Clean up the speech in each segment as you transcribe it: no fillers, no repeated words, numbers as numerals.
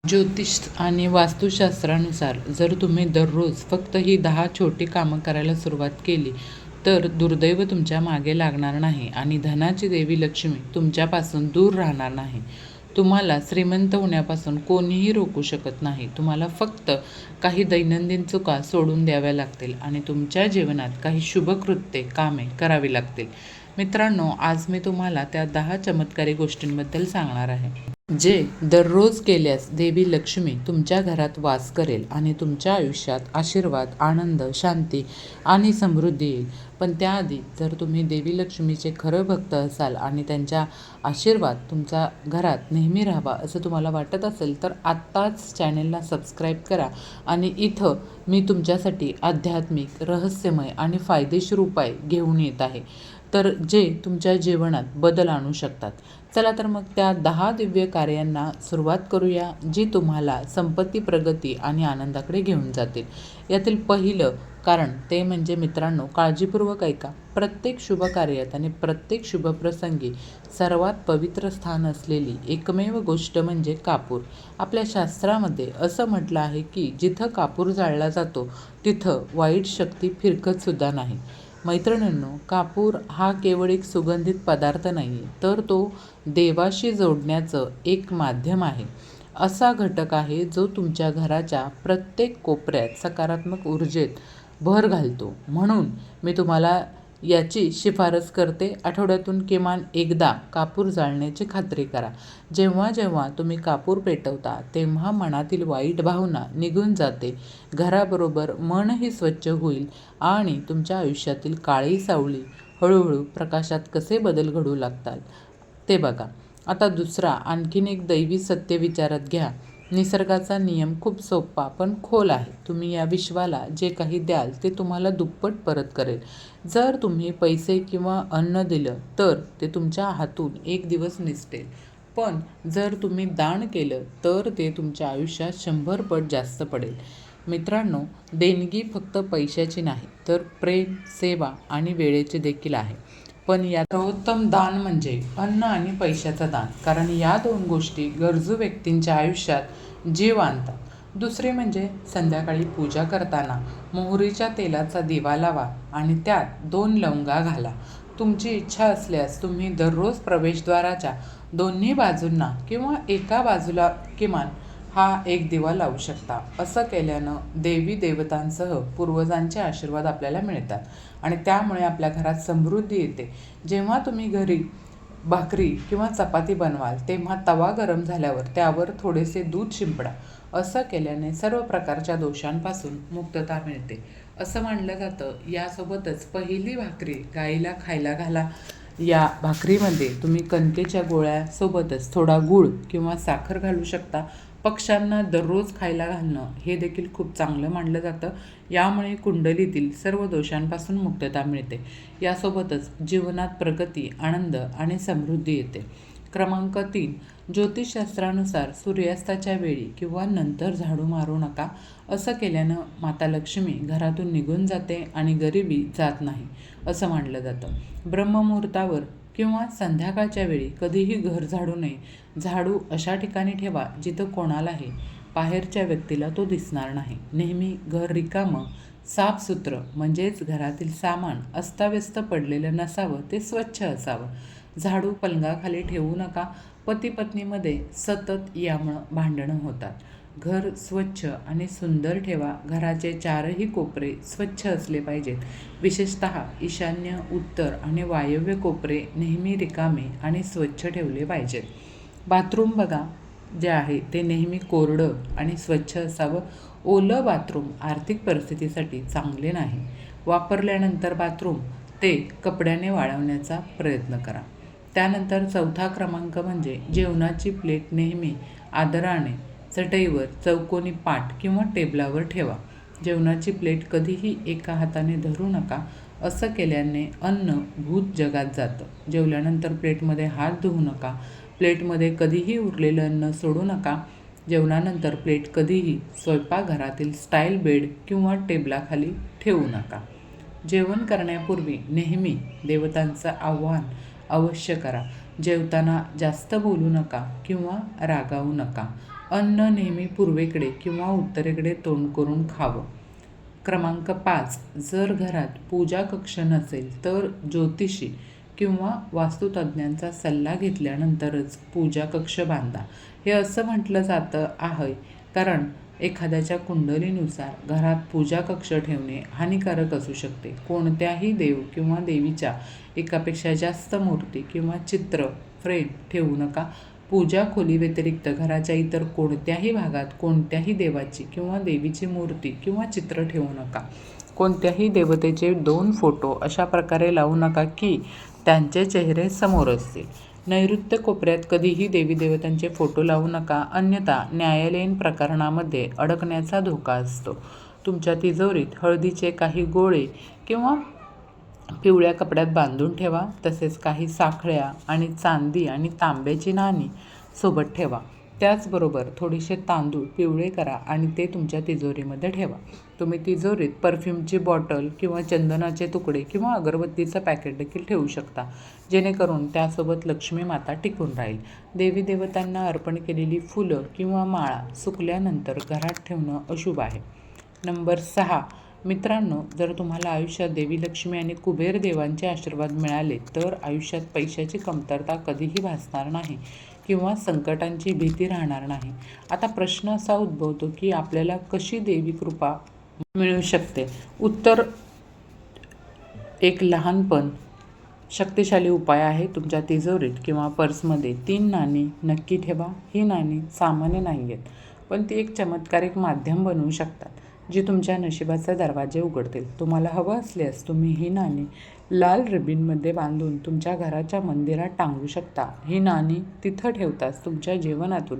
ज्योतिष आणि वास्तुशास्त्रानुसार जर तुम्ही दररोज फक्त ही 10 छोटी कामं करायला सुरुवात केली, तर दुर्दैव तुमच्या मागे लागणार नाही आणि धनाची देवी लक्ष्मी तुमच्यापासून दूर राहणार नाही. तुम्हाला श्रीमंत होण्यापासून कोणीही रोखू शकत नाही. तुम्हाला फक्त काही दैनंदिन चुका सोडून द्याव्या लागतील आणि तुमच्या जीवनात काही शुभकृत्ये, कामे करावी लागतील. मित्रांनो, आज मी तुम्हाला त्या 10 चमत्कारी गोष्टींबद्दल सांगणार आहे. जे दररोज केल्यास देवी लक्ष्मी तुमच्या घरात वास करेल आणि तुमच्या आयुष्यात आशीर्वाद, आनंद, शांती आणि समृद्धी येईल. पण त्याआधी जर तुम्ही देवी लक्ष्मीचे खरं भक्त असाल आणि त्यांचा आशीर्वाद तुमच्या घरात नेहमी राहावा असं तुम्हाला वाटत असेल, तर आत्ताच चॅनेलला सबस्क्राईब करा. आणि इथं मी तुमच्यासाठी आध्यात्मिक, रहस्यमय आणि फायदेशीर उपाय घेऊन येत आहे, तर जे तुमच्या जीवनात बदल आणू शकतात. चला तर मग त्या 10 दिव्य कार्यांना सुरुवात करूया, जी तुम्हाला संपत्ती, प्रगती आणि आनंदाकडे घेऊन जातील. यातील पहिलं कारण ते म्हणजे मित्रांनो, काळजीपूर्वक ऐका. प्रत्येक शुभ कार्यात आणि प्रत्येक शुभप्रसंगी सर्वात पवित्र स्थान असलेली एकमेव गोष्ट म्हणजे कापूर. आपल्या शास्त्रामध्ये असं म्हटलं आहे की जिथं कापूर जाळला जातो तिथं वाईट शक्ती फिरकतसुद्धा नाही. मैत्रिणींनो, कापूर हा केवळ एक सुगंधित पदार्थ नाही, तर तो देवाशी जोडण्याचं एक माध्यम आहे. असा घटक आहे जो तुमच्या घराच्या प्रत्येक कोपऱ्यात सकारात्मक ऊर्जेत भर घालतो. म्हणून मी तुम्हाला याची शिफारस करते. आठवड्यातून किमान एकदा कापूर जाळण्याची खात्री करा. जेव्हा जेव्हा तुम्ही कापूर पेटवता तेव्हा मनातील वाईट भावना निघून जाते, घराबरोबर मनही स्वच्छ होईल आणि तुमच्या आयुष्यातील काळी सावली हळूहळू प्रकाशात कसे बदल घडू लागतात ते बघा. आता दुसरा आणखीन एक दैवी सत्य विचारात घ्या. निसर्गाचा नियम खूप सोपा पण खोल आहे. तुम्ही या विश्वाला जे काही द्याल ते तुम्हाला दुप्पट परत करेल. जर तुम्ही पैसे किंवा अन्न दिलं तर ते तुमच्या हातून एक दिवस निसटेल, पण जर तुम्ही दान केलं तर ते तुमच्या आयुष्यात 100 पट जास्त पडेल. मित्रांनो, देणगी फक्त पैशाची नाही, तर प्रेम, सेवा आणि वेळेचे देखील आहे. पण यात सर्वोत्तम दान म्हणजे अन्न आणि पैशाचं दान, कारण या 2 गोष्टी गरजू व्यक्तींच्या आयुष्यात जीव आणतात. दुसरे म्हणजे संध्याकाळी पूजा करताना मोहरीच्या तेलाचा दिवा लावा आणि त्यात 2 लवंगा घाला. तुमची इच्छा असल्यास तुम्ही दररोज प्रवेशद्वाराच्या दोन्ही बाजूंना किंवा एका बाजूला किमान हा एक दिवा लावू शकता. असं केल्यानं देवी देवतांसह पूर्वजांचे आशीर्वाद आपल्याला मिळतात आणि त्यामुळे आपल्या घरात समृद्धी येते. जेव्हा तुम्ही घरी भाकरी किंवा चपाती बनवाल तेव्हा तवा गरम झाल्यावर त्यावर थोडेसे दूध शिंपडा. असं केल्याने सर्व प्रकारच्या दोषांपासून मुक्तता मिळते असं मानलं जातं. यासोबतच पहिली भाकरी गाईला खायला घाला. या भाकरीमध्ये तुम्ही कणकेच्या गोळ्यासोबतच थोडा गूळ किंवा साखर घालू शकता. पक्ष्यांना दररोज खायला घालणं हे देखील खूप चांगलं मानलं जातं. यामुळे कुंडलीतील सर्व दोषांपासून मुक्तता मिळते. यासोबतच जीवनात प्रगती, आनंद आणि समृद्धी येते. क्रमांक 3, ज्योतिषशास्त्रानुसार सूर्यास्ताच्या वेळी किंवा नंतर झाडू मारू नका. असं केल्यानं माता लक्ष्मी घरातून निघून जाते आणि गरिबी जात नाही असं मानलं जातं. ब्रह्ममुहूर्तावर किंवा संध्याकाळच्या वेळी कधीही घर झाडू नये. झाडू अशा ठिकाणी ठेवा जिथं कोणालाही बाहेरच्या व्यक्तीला तो दिसणार नाही. नेहमी घर रिकामं, साफसुथरं म्हणजेच घरातील सामान अस्ताव्यस्त पडलेलं नसावं, ते स्वच्छ असावं. झाडू पलंगाखाली ठेवू नका. पती पत्नीमध्ये सतत यामुळं भांडणं होतात. घर स्वच्छ आणि सुंदर ठेवा. घराचे 4ही कोपरे स्वच्छ असले पाहिजेत. विशेषतः ईशान्य, उत्तर आणि वायव्य कोपरे नेहमी रिकामे आणि स्वच्छ ठेवले पाहिजेत. बाथरूम बघा, जे आहे ते नेहमी कोरडं आणि स्वच्छ असावं. ओलं बाथरूम आर्थिक परिस्थितीसाठी चांगले नाही. वापरल्यानंतर बाथरूम ते कपड्याने वाळवण्याचा प्रयत्न करा. त्यानंतर 4था क्रमांक म्हणजे जेवणाची प्लेट नेहमी आदराने चटईवर, चौकोनी पाट किंवा टेबलावर ठेवा. जेवणाची प्लेट कधीही एका हाताने धरू नका. असं केल्याने अन्न भूत जगात जातं. जेवल्यानंतर प्लेटमध्ये हात धुवू नका. प्लेटमध्ये कधीही उरलेलं अन्न सोडू नका. जेवणानंतर प्लेट कधीही स्वयंपाकघरातील स्टाईल बेड किंवा टेबलाखाली ठेवू नका. जेवण करण्यापूर्वी नेहमी देवतांचं आवाहन अवश्य करा. जेवताना जास्त बोलू नका किंवा रागावू नका. अन्न नेहमी पूर्वेकडे किंवा उत्तरेकडे तोंड करून खावं. क्रमांक 5, जर घरात पूजा कक्ष नसेल तर ज्योतिषी किंवा वास्तुतज्ञांचा सल्ला घेतल्यानंतरच पूजा कक्ष बांधा. हे असं म्हटलं जातं आहे कारण एखाद्याच्या कुंडलीनुसार घरात पूजा कक्ष ठेवणे हानिकारक असू शकते. कोणत्याही देव किंवा देवीच्या एकापेक्षा जास्त मूर्ती किंवा चित्र फ्रेम ठेवू नका. पूजा खोली व्यतिरिक्त घराच्या इतर कोणत्याही भागात कोणत्याही देवाची किंवा देवीची मूर्ती किंवा चित्र ठेवू नका. कोणत्याही देवतेचे 2 फोटो अशा प्रकारे लावू नका की त्यांचे चेहरे समोर असतील. नैऋत्य कोपऱ्यात कधीही देवी देवतांचे फोटो लावू नका, अन्यथा न्यायालयीन प्रकरणामध्ये अडकण्याचा धोका असतो. तुमच्या तिजोरीत हळदीचे काही गोळे किंवा पिवळ्या कपड्यात बांधून ठेवा. तसेच काही साखळ्या आणि चांदी आणि तांब्याची नाणी सोबत ठेवा. त्याचबरोबर थोडेसे तांदूळ पिवळे करा आणि ते तुमच्या तिजोरीमध्ये ठेवा. तुम्ही तिजोरीत परफ्यूमची बॉटल किंवा चंदनाचे तुकडे किंवा अगरबत्तीचं पॅकेट देखील ठेवू शकता, जेणेकरून त्यासोबत लक्ष्मी माता टिकून राहील. देवी देवतांना अर्पण केलेली फुलं किंवा माळा सुकल्यानंतर घरात ठेवणं अशुभ आहे. नंबर 6, मित्रांनो, जर तुम्हाला आयुष्यात देवी लक्ष्मी आणि कुबेर देवांचे आशीर्वाद मिळाले तर आयुष्यात पैशाची कमतरता कधीही भासणार नाही किंवा संकटांची भीती राहणार नाही. आता प्रश्न असा उद्भवतो की आपल्याला कशी देवी कृपा मिळू शकते? उत्तर, एक लहान पण शक्तिशाली उपाय आहे. तुमच्या तिजोरीत किंवा पर्समध्ये 3 नाणी नक्की ठेवा. ही नाणी सामान्य नाही आहेत, पण ती एक चमत्कारिक माध्यम बनवू शकतात जी तुमच्या नशिबाचे दरवाजे उघडतील. तुम्हाला हवं असल्यास तुम्ही ही नाणी लाल रिबीनमध्ये बांधून तुमच्या घराच्या मंदिरात टांगू शकता. ही नाणी तिथं ठेवताच तुमच्या जीवनातून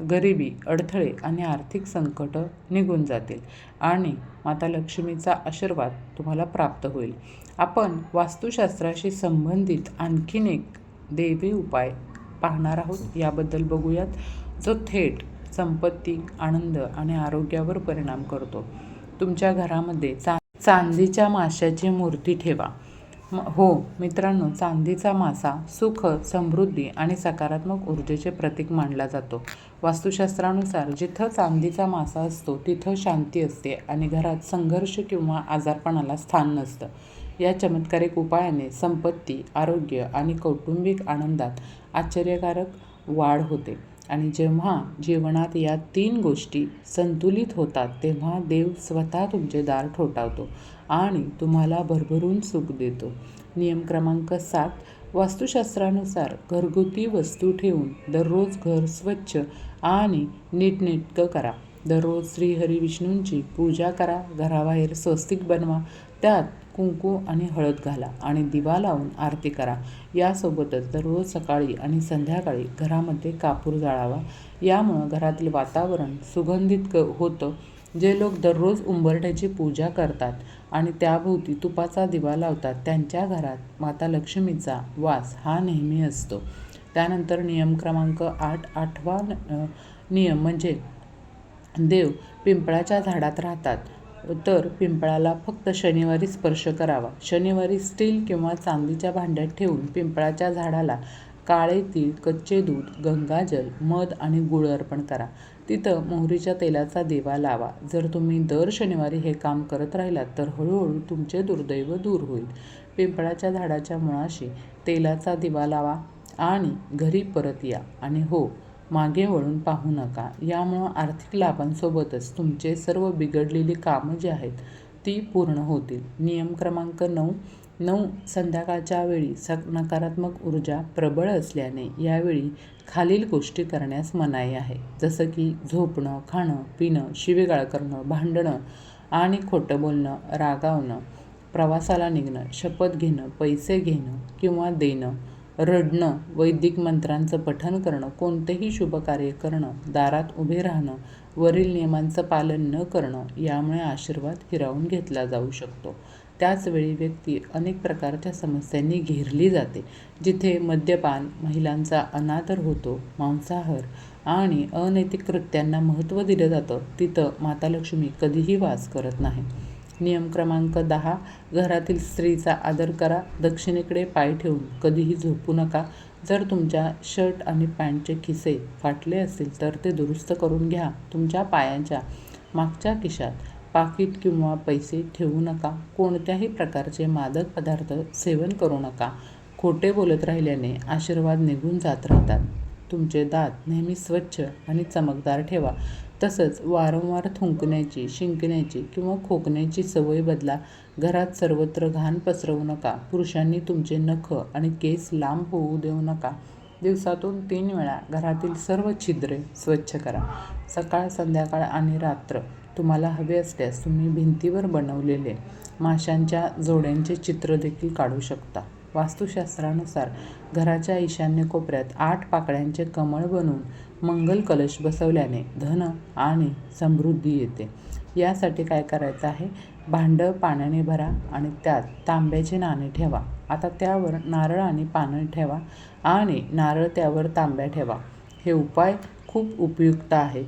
गरिबी, अडथळे आणि आर्थिक संकट निघून जातील आणि माता लक्ष्मीचा आशीर्वाद तुम्हाला प्राप्त होईल. आपण वास्तुशास्त्राशी संबंधित आणखीन एक देवी उपाय पाहणार आहोत. याबद्दल बघूयात, जो थेट संपत्ती, आनंद आणि आरोग्यावर परिणाम करतो. तुमच्या घरामध्ये चांदीच्या माशाची मूर्ती ठेवा. हो मित्रांनो, चांदीचा मासा सुख, समृद्धी आणि सकारात्मक ऊर्जेचे प्रतीक मानला जातो. वास्तुशास्त्रानुसार जिथं चांदीचा मासा असतो तिथं शांती असते आणि घरात संघर्ष किंवा आजारपणाला स्थान नसतं. या चमत्कारिक उपायाने संपत्ती, आरोग्य आणि कौटुंबिक आनंदात आश्चर्यकारक वाढ होते. आणि जेव्हा जीवनात या 3 गोष्टी संतुलित होतात तेव्हा देव स्वतः तुमचे दार ठोठावतो आणि तुम्हाला भरभरून सुख देतो. नियम क्रमांक 7, वास्तुशास्त्रानुसार घरगुती वस्तू ठेवून दररोज घर स्वच्छ आणि नीटनेटकं करा. दररोज श्री हरी विष्णूंची पूजा करा. घराबाहेर स्वस्तिक बनवा, त्यात कुंकू आणि हळद घाला आणि दिवा लावून आरती करा. यासोबतच दररोज सकाळी आणि संध्याकाळी घरामध्ये कापूर जाळावा. यामुळं घरातील वातावरण सुगंधित होतं. जे लोक दररोज उंबरठ्याची पूजा करतात आणि त्याभोवती तुपाचा दिवा लावतात त्यांच्या घरात माता लक्ष्मीचा वास हा नेहमी असतो. त्यानंतर नियम क्रमांक 8, 8वा नियम म्हणजे देव पिंपळाच्या झाडात राहतात तर पिंपळाला फक्त शनिवारी स्पर्श करावा. शनिवारी स्टील किंवा चांदीच्या भांड्यात ठेवून पिंपळाच्या झाडाला काळे तीळ, कच्चे दूध, गंगाजल, मध आणि गूळ अर्पण करा. तिथं मोहरीच्या तेलाचा दिवा लावा. जर तुम्ही दर शनिवारी हे काम करत राहिलात तर हळूहळू तुमचे दुर्दैव दूर होईल. पिंपळाच्या झाडाच्या मुळाशी तेलाचा दिवा लावा आणि घरी परत या. आणि हो, मागे वळून पाहू नका. यामुळं आर्थिक लाभांसोबतच तुमचे सर्व बिघडलेली कामं जी आहेत ती पूर्ण होतील. नियम क्रमांक 9, संध्याकाळच्या वेळी नकारात्मक ऊर्जा प्रबळ असल्याने यावेळी खालील गोष्टी करण्यास मनाई आहे. जसं की झोपणं, खाणं, पिणं, शिवीगाळ करणं, भांडणं आणि खोटं बोलणं, रागावणं, प्रवासाला निघणं, शपथ घेणं, पैसे घेणं किंवा देणं, रडणं, वैदिक मंत्रांचं पठण करणं, कोणतेही शुभ कार्य करणं, दारात उभे राहणं, वरील नियमांचं पालन न करणं यामुळे आशीर्वाद हिरावून घेतला जाऊ शकतो. त्याचवेळी व्यक्ती अनेक प्रकारच्या समस्यांनी घेरली जाते. जिथे मद्यपान, महिलांचा अनादर होतो, मांसाहार आणि अनैतिक कृत्यांना महत्त्व दिलं जातं तिथं माता लक्ष्मी कधीही वास करत नाही. नियम क्रमांक 10, घरातील स्त्रीचा आदर करा. दक्षिणेकडे पाय ठेवून कधीही झोपू नका. जर तुमच्या शर्ट आणि पॅन्टचे खिसे फाटले असतील तर ते दुरुस्त करून घ्या. तुमच्या पायाच्या मागच्या खिशात पाकीट किंवा पैसे ठेवू नका. कोणत्याही प्रकारचे मादक पदार्थ सेवन करू नका. खोटे बोलत राहिल्याने आशीर्वाद निघून जात राहतात. तुमचे दात नेहमी स्वच्छ आणि चमकदार ठेवा. तसंच वारंवार थुंकण्याची, शिंकण्याची किंवा खोकण्याची सवय बदला. घरात सर्वत्र घाण पसरवू नका. पुरुषांनी तुमचे नख आणि केस लांब होऊ देऊ नका. दिवसातून 3 वेळा घरातील सर्व छिद्रे स्वच्छ करा. सकाळ, संध्याकाळ आणि रात्र. तुम्हाला हवे असल्यास तुम्ही भिंतीवर बनवलेले माशांच्या जोड्यांचे चित्र देखील काढू शकता. वास्तुशास्त्रानुसार घराच्या ईशान्य कोपऱ्यात 8 पाकळ्यांचे कमळ बनवून मंगल कलश बसवल्याने धन आणि समृद्धी येते. यासाठी काय करायचं आहे, भांडं पाण्याने भरा आणि त्यात तांब्याचे नाणे ठेवा. आता त्यावर नारळ आणि पानं ठेवा आणि नारळ त्यावर तांब्या ठेवा. हे उपाय खूप उपयुक्त आहेत.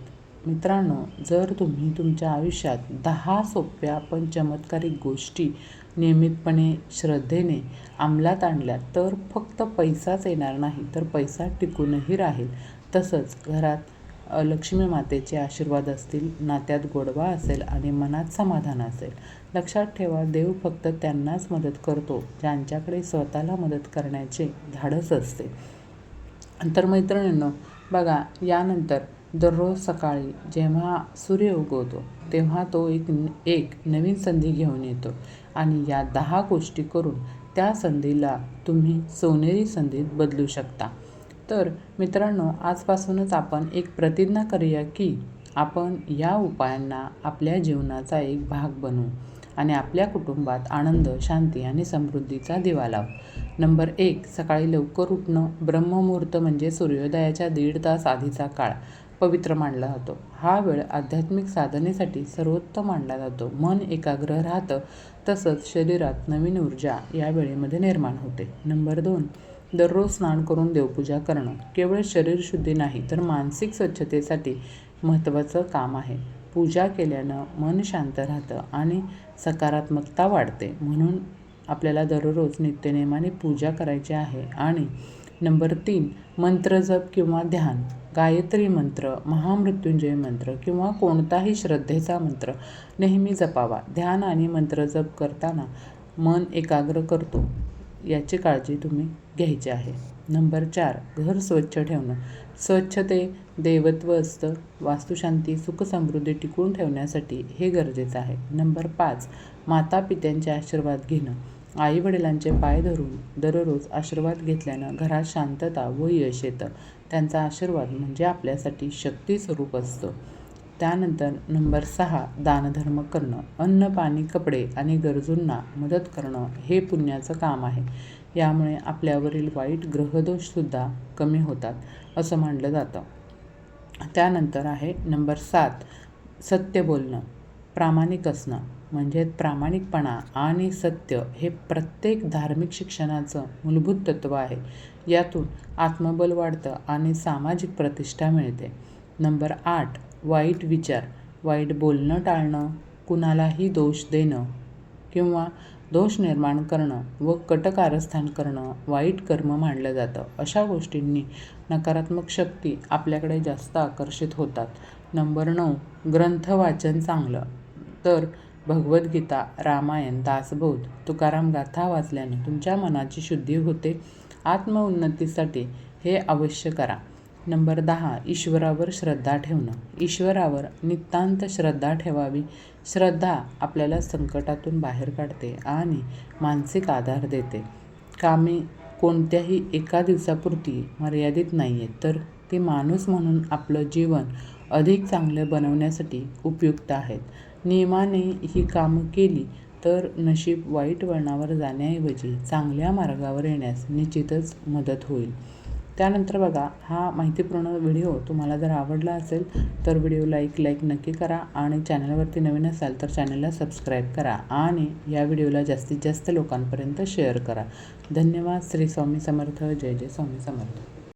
मित्रांनो, जर तुम्ही तुमच्या आयुष्यात 10 सोप्या पण चमत्कारिक गोष्टी नियमितपणे श्रद्धेने अंमलात आणल्या तर फक्त पैसाच येणार नाही तर पैसा टिकूनही राहील. तसंच घरात लक्ष्मी मातेचे आशीर्वाद असतील, नात्यात गोडवा असेल आणि मनात समाधान असेल. लक्षात ठेवा, देव फक्त त्यांनाच मदत करतो ज्यांच्याकडे स्वतःला मदत करण्याचे धाडस असते. तर मैत्रिणींनो, बघा, यानंतर दररोज सकाळी जेव्हा सूर्य उगवतो तेव्हा तो एक नवीन संधी घेऊन येतो आणि या 10 गोष्टी करून त्या संधीला तुम्ही सोनेरी संधीत बदलू शकता. तर मित्रांनो, आजपासूनच आपण एक प्रतिज्ञा करूया की आपण या उपायांना आपल्या जीवनाचा एक भाग बनवू आणि आपल्या कुटुंबात आनंद, शांती आणि समृद्धीचा दिवा लावू. नंबर 1, सकाळी लवकर उठणं. ब्रह्ममुहूर्त म्हणजे सूर्योदयाच्या 1.5 तास आधीचा काळ पवित्र मानला जातो. हा वेळ आध्यात्मिक साधनेसाठी सर्वोत्तम मानला जातो. मन एकाग्र राहतं, तसंच शरीरात नवीन ऊर्जा या वेळेमध्ये निर्माण होते. नंबर 2, दररोज स्नान करून देवपूजा करणं. केवळ शरीरशुद्धी नाही तर मानसिक स्वच्छतेसाठी महत्त्वाचं काम आहे. पूजा केल्यानं मन शांत राहतं आणि सकारात्मकता वाढते. म्हणून आपल्याला दररोज नित्यनेमाने पूजा करायची आहे. आणि नंबर 3, मंत्रजप किंवा ध्यान. गायत्री मंत्र, महामृत्युंजय मंत्र किंवा कोणताही श्रद्धेचा मंत्र नेहमी जपावा. ध्यान आणि मंत्रजप करताना मन एकाग्र करतो याची काळजी तुम्ही घ्यायची आहे. नंबर 4, घर स्वच्छ ठेवणं. स्वच्छते देवत्व असतं. वास्तुशांती, सुखसमृद्धी टिकवून ठेवण्यासाठी हे गरजेचं आहे. नंबर 5, मातापित्यांचे आशीर्वाद घेणं. आईवडिलांचे पाय धरून दररोज आशीर्वाद घेतल्यानं घरात शांतता व यश येतं. त्यांचा आशीर्वाद म्हणजे आपल्यासाठी शक्ती स्वरूप असतो. त्यानंतर नंबर 6, दानधर्म करणं. अन्न, पाणी, कपडे आणि गरजूंना मदत करणं हे पुण्याचं काम आहे. यामुळे आपल्यावरील वाईट ग्रहदोषसुद्धा कमी होतात असं मानलं जातं. त्यानंतर आहे नंबर 7, सत्य बोलणं. प्रामाणिक असणं म्हणजे प्रामाणिकपणा आणि सत्य हे प्रत्येक धार्मिक शिक्षणाचं मूलभूत तत्त्व आहे. यातून आत्मबल वाढतं आणि सामाजिक प्रतिष्ठा मिळते. नंबर 8, वाईट विचार. वाईट बोलणं टाळणं, कुणालाही दोष देणं किंवा दोष निर्माण करणं व कटकारस्थान करणं वाईट कर्म मानलं जातं. अशा गोष्टींनी नकारात्मक शक्ती आपल्याकडे जास्त आकर्षित होतात. नंबर 9, ग्रंथ वाचन चांगलं. तर भगवद्गीता, रामायण, दासबोध, तुकाराम गाथा वाचल्यानं तुमच्या मनाची शुद्धी होते. आत्मउन्नतीसाठी हे अवश्य करा. नंबर 10, ईश्वरावर श्रद्धा ठेवणं. ईश्वरावर नितांत श्रद्धा ठेवावी. श्रद्धा आपल्याला संकटातून बाहेर काढते आणि मानसिक आधार देते. कामे कोणत्याही एका दिवसापुरती मर्यादित नाही आहेत, तर ती माणूस म्हणून आपलं जीवन अधिक चांगलं बनवण्यासाठी उपयुक्त आहेत. नियमाने ही कामं केली तर नशीब वाईट वळणावर जाण्याऐवजी चांगल्या मार्गावर येण्यास निश्चितच मदत होईल. त्यानंतर बघा, हा माहितीपूर्ण व्हिडिओ तुम्हाला जर आवडला असेल तर व्हिडिओला लाईक नक्की करा आणि चॅनलवरती नवीन असाल तर चॅनलला सबस्क्राईब करा आणि या व्हिडिओला जास्तीत जास्त लोकांपर्यंत शेअर करा. धन्यवाद. श्री स्वामी समर्थ. जय जय स्वामी समर्थ.